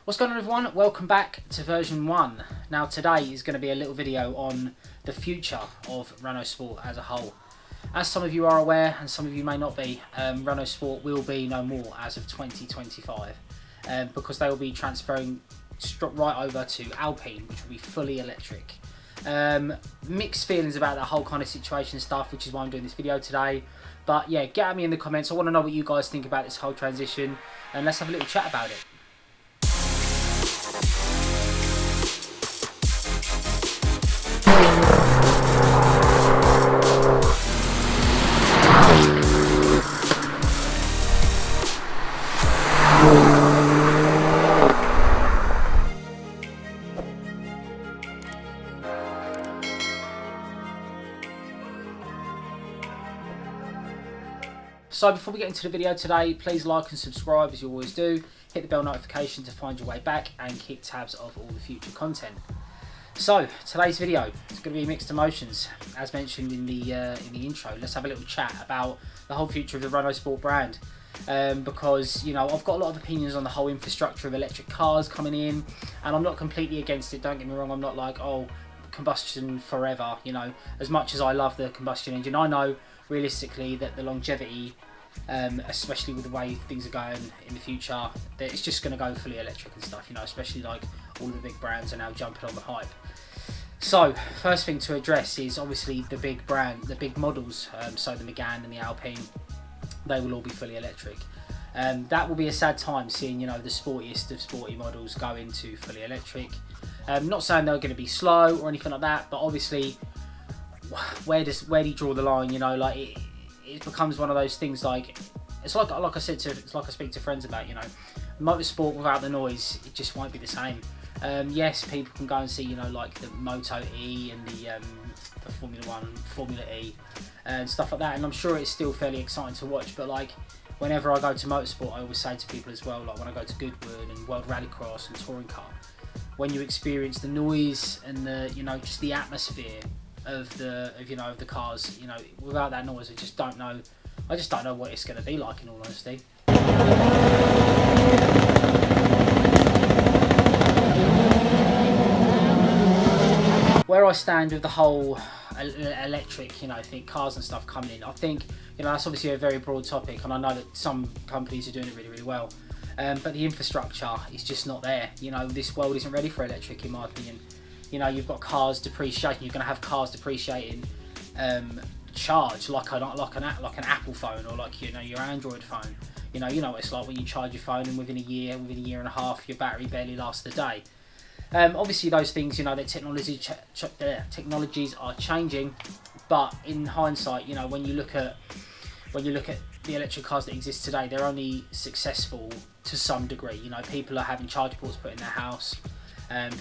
What's going on, everyone? Welcome back to version 1. Now today is going to be a little video on the future of Renault Sport as a whole. As some of you are aware, and some of you may not be, Renault Sport will be no more as of 2025 because they will be transferring right over to Alpine, which will be fully electric. Mixed feelings about that whole kind of situation and stuff, which is why I'm doing this video today. But yeah, get at me in the comments. I want to know what you guys think about this whole transition, and let's have a little chat about it. So before we get into the video today, please like and subscribe as you always do. Hit the bell notification to find your way back and keep tabs of all the future content. So today's video is going to be mixed emotions, as mentioned in the intro. Let's have a little chat about the whole future of the Renault Sport brand, because you know I've got a lot of opinions on the whole infrastructure of electric cars coming in, and I'm not completely against it. Don't get me wrong. I'm not like, oh, combustion forever. You know, as much as I love the combustion engine, I know realistically that the longevity, especially with the way things are going in the future, that it's just going to go fully electric and stuff, you know, especially like all the big brands are now jumping on the hype. So first thing to address is obviously the big models, so the Megane and the Alpine, they will all be fully electric. That will be a sad time seeing, you know, the sportiest of sporty models go into fully electric. Not saying they're going to be slow or anything like that, but obviously where do you draw the line? You know, like it becomes one of those things, like it's like I said, it's like I speak to friends about, you know, motorsport without the noise, it just won't be the same. Yes, people can go and see, you know, like the Moto E and the Formula 1, Formula E and stuff like that, and I'm sure it's still fairly exciting to watch. But like whenever I go to motorsport, I always say to people as well, like when I go to Goodwood and World Rallycross and Touring Car, when you experience the noise and the, you know, just the atmosphere of the cars, you know, without that noise, I just don't know what it's going to be like, in all honesty. Where I stand with the whole electric, you know, cars and stuff coming in, I think, you know, that's obviously a very broad topic, and I know that some companies are doing it really, really well, but the infrastructure is just not there. You know, this world isn't ready for electric, in my opinion. You know, you've got cars depreciating. You're going to have cars depreciating charge like an Apple phone, or like, you know, your Android phone. You know what it's like when you charge your phone and within a year and a half, your battery barely lasts a day. Obviously, those things, you know, the technologies are changing, but in hindsight, you know, when you look at the electric cars that exist today, they're only successful to some degree. You know, people are having charge ports put in their house.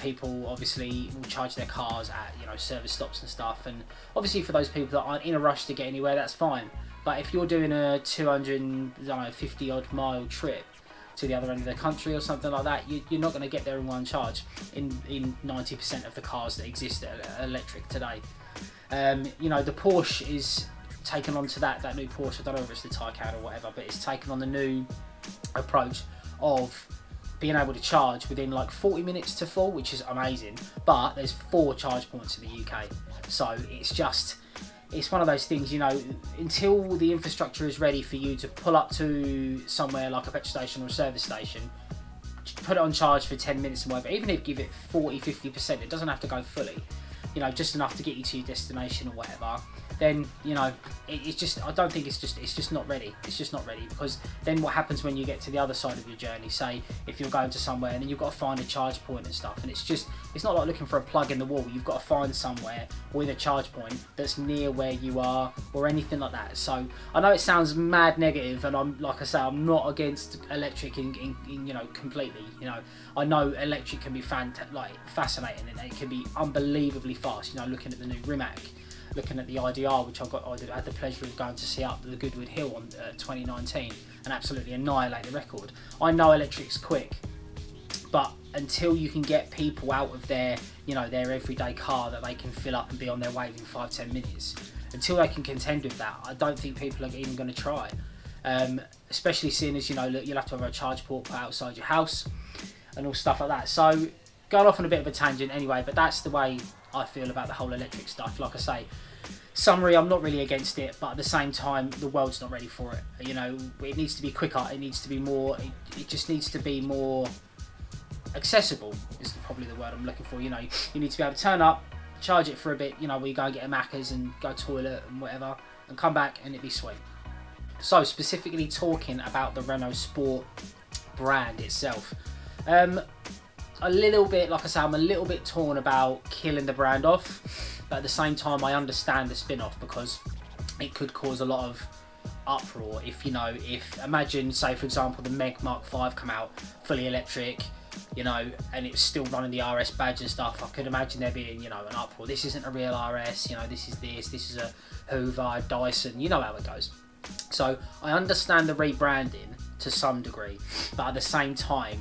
People obviously will charge their cars at, you know, service stops and stuff, and obviously for those people that aren't in a rush to get anywhere, that's fine. But if you're doing a 250 odd mile trip to the other end of the country or something like that, you're not going to get there in one charge in 90% of the cars that exist that are electric today. You know, the Porsche is taken on to that new Porsche, I don't know if it's the Taycan or whatever, but it's taken on the new approach of being able to charge within like 40 minutes to full, which is amazing. But there's 4 charge points in the UK, so it's one of those things, you know, until the infrastructure is ready for you to pull up to somewhere like a petrol station or a service station, put it on charge for 10 minutes and whatever, even if you give it 40-50%, it doesn't have to go fully, you know, just enough to get you to your destination or whatever, then, you know, it's just, I don't think it's just not ready. It's just not ready, because then what happens when you get to the other side of your journey, say if you're going to somewhere and then you've got to find a charge point and stuff, and it's not like looking for a plug in the wall. You've got to find somewhere with a charge point that's near where you are or anything like that. So I know it sounds mad negative, and I'm, like I say, I'm not against electric in you know, completely. You know, I know electric can be fascinating, and it can be unbelievably fast. You know, looking at the new Rimac, looking at the IDR, which I had the pleasure of going to see up the Goodwood Hill on 2019 and absolutely annihilate the record. I know electric's quick, but until you can get people out of their, you know, their everyday car that they can fill up and be on their way in 5-10 minutes, until they can contend with that, I don't think people are even going to try. Especially seeing as, you know, you'll have to have a charge port put outside your house. and all stuff like that. So going off on a bit of a tangent anyway, but that's the way I feel about the whole electric stuff. Like I say, summary, I'm not really against it, but at the same time, the world's not ready for it. You know, it needs to be quicker. It needs to be more. It just needs to be more accessible. Is probably the word I'm looking for. You know, you need to be able to turn up, charge it for a bit. You know, where you go and get a Macca's and go toilet and whatever, and come back and it'd be sweet. So specifically talking about the Renault Sport brand itself, a little bit, like I say, I'm a little bit torn about killing the brand off, but at the same time I understand the spin-off because it could cause a lot of uproar if, you know, imagine, say for example, the Meg Mark 5 come out fully electric, you know, and it's still running the RS badge and stuff. I could imagine there being, you know, an uproar. This isn't a real RS, you know, this is a Hoover, a Dyson, you know how it goes. So I understand the rebranding to some degree, but at the same time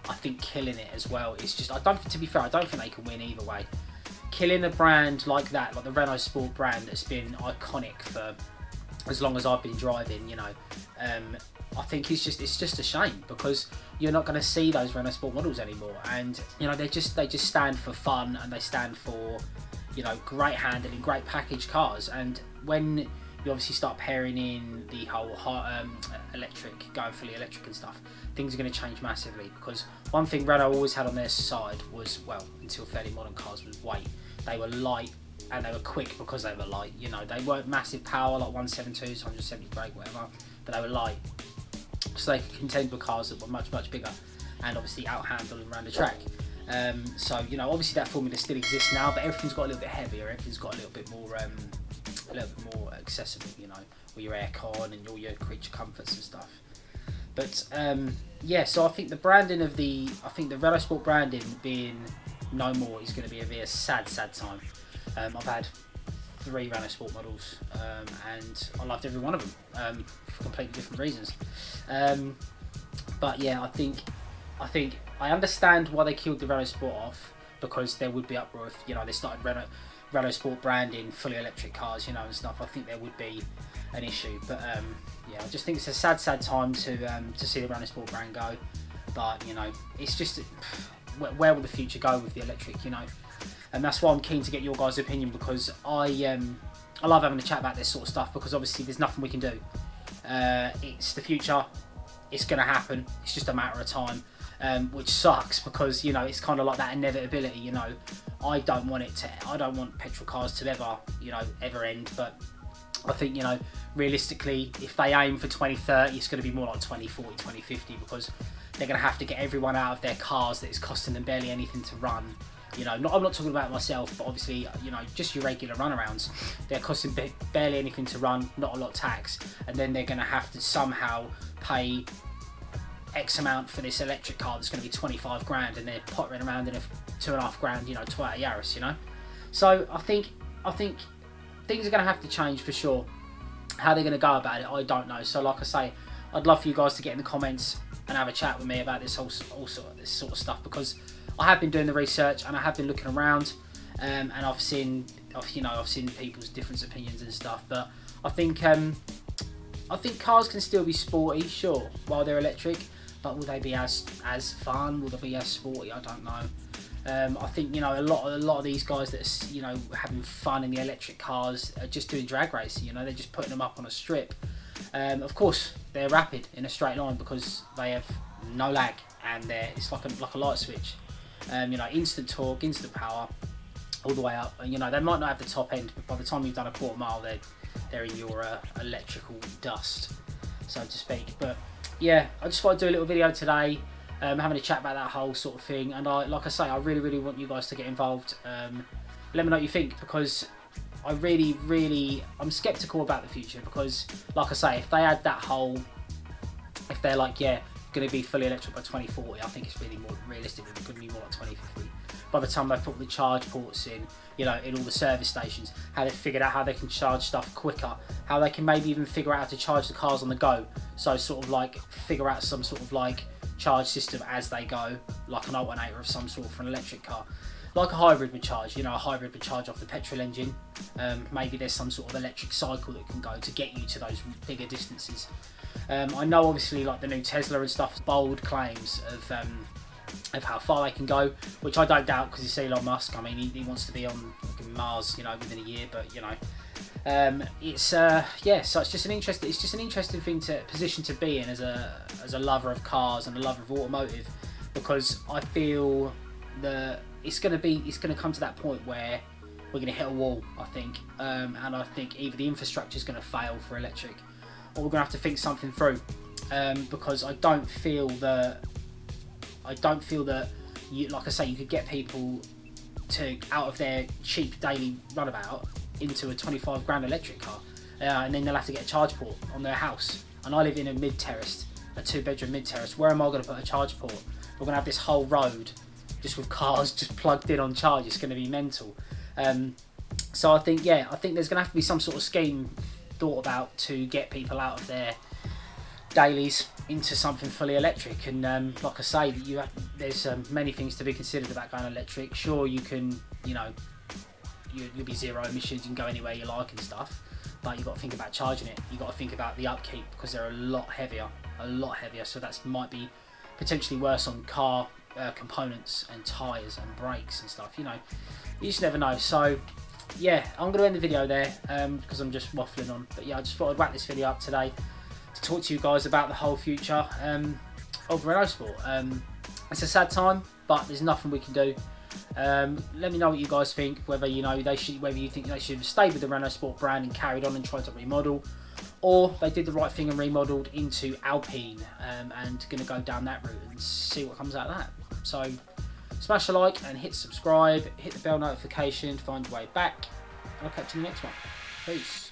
I think killing it as well is just, to be fair, I don't think they can win either way. Killing a brand like that, like the Renault Sport brand that's been iconic for as long as I've been driving, you know, I think it's just a shame because you're not going to see those Renault Sport models anymore, and you know they just stand for fun and they stand for, you know, great handling, great package cars. And when you obviously start pairing in the whole electric, going fully electric and stuff, things are going to change massively, because one thing Renault always had on their side was, well, until fairly modern cars, was weight. They were light and they were quick because they were light. You know, they weren't massive power like 172s, 170 brake, whatever, but they were light, so they could contend with cars that were much bigger and obviously out-handling around the track. So, you know, obviously that formula still exists now, but everything's got a little bit heavier, everything's got a little bit more accessible, you know, with your aircon and all your creature comforts and stuff. But yeah, so I think the branding of the Renault Sport branding being no more is going to be a sad time. I've had 3 Renault Sport models, and I loved every one of them for completely different reasons. But yeah, I think I understand why they killed the Renault Sport off, because there would be uproar if, you know, they started Renault Sport branding fully electric cars, you know, and stuff. I think there would be an issue, but yeah, I just think it's a sad time to see the Renault Sport brand go. But you know, it's just, where will the future go with the electric, you know? And that's why I'm keen to get your guys' opinion, because I love having a chat about this sort of stuff, because obviously there's nothing we can do. It's the future, it's going to happen, it's just a matter of time, which sucks, because, you know, it's kind of like that inevitability, you know. I don't want petrol cars to ever end, but I think, you know, realistically, if they aim for 2030, it's going to be more like 2040, 2050, because they're going to have to get everyone out of their cars that is costing them barely anything to run. You know, I'm not talking about myself, but obviously, you know, just your regular runarounds, they're costing barely anything to run, not a lot of tax, and then they're going to have to somehow pay X amount for this electric car that's going to be 25 grand, and they're pottering around in a 2.5 grand, you know, Toyota Yaris, you know. So I think things are going to have to change for sure. How they're going to go about it, I don't know. So like I say, I'd love for you guys to get in the comments and have a chat with me about this this sort of stuff, because I have been doing the research and I have been looking around, and I've seen people's different opinions and stuff. But I think cars can still be sporty, sure, while they're electric, but will they be as fun? Will they be as sporty? I don't know. I think, you know, a lot of these guys that are, you know, having fun in the electric cars are just doing drag racing. You know, they're just putting them up on a strip. Of course, they're rapid in a straight line because they have no lag, and it's like a light switch. You know, instant torque, instant power, all the way up. And you know, they might not have the top end, but by the time you've done a quarter mile, they're in your electrical dust, so to speak. But yeah, I just thought I'd do a little video today, having a chat about that whole sort of thing. And like I say, I really want you guys to get involved. Let me know what you think, because I'm skeptical about the future, because like I say, if they add that whole, if they're like, yeah, going to be fully electric by 2040, I think it's really more realistically going to be more like 2050. By the time they put the charge ports in, you know, in all the service stations, how they've figured out how they can charge stuff quicker, how they can maybe even figure out how to charge the cars on the go. So sort of like figure out some sort of like charge system as they go, like an alternator of some sort for an electric car. Like a hybrid would charge, you know, a hybrid would charge off the petrol engine. Maybe there's some sort of electric cycle that can go to get you to those bigger distances. I know obviously like the new Tesla and stuff, bold claims of of how far they can go, which I don't doubt because it's Elon Musk. I mean, he wants to be on Mars, you know, within a year. But you know, it's yeah. So it's just an interesting position to be in as a lover of cars and a lover of automotive, because I feel that it's going to come to that point where we're going to hit a wall, I think, and I think either the infrastructure is going to fail for electric, or we're going to have to think something through, because I don't feel that you, like I say, you could get people to out of their cheap daily runabout into a 25 grand electric car, and then they'll have to get a charge port on their house. And I live in a mid-terraced, a 2-bedroom mid-terrace. Where am I going to put a charge port? We're going to have this whole road just with cars just plugged in on charge. It's going to be mental. So I think there's going to have to be some sort of scheme thought about to get people out of their dailies into something fully electric. And like I say, there's many things to be considered about going electric. Sure, you can, you know, you'll be zero emissions, you can go anywhere you like and stuff, but you've got to think about charging it. You've got to think about the upkeep, because they're a lot heavier, so that might be potentially worse on car components and tyres and brakes and stuff. You know, you just never know. So yeah, I'm going to end the video there because I'm just waffling on. But yeah, I just thought I'd wrap this video up today to talk to you guys about the whole future of Renault Sport. It's a sad time, but there's nothing we can do. Let me know what you guys think, whether you think they should have stayed with the Renault Sport brand and carried on and tried to remodel, or they did the right thing and remodelled into Alpine, and going to go down that route and see what comes out of that. So smash a like and hit subscribe, hit the bell notification to find your way back, and I'll catch you in the next one. Peace.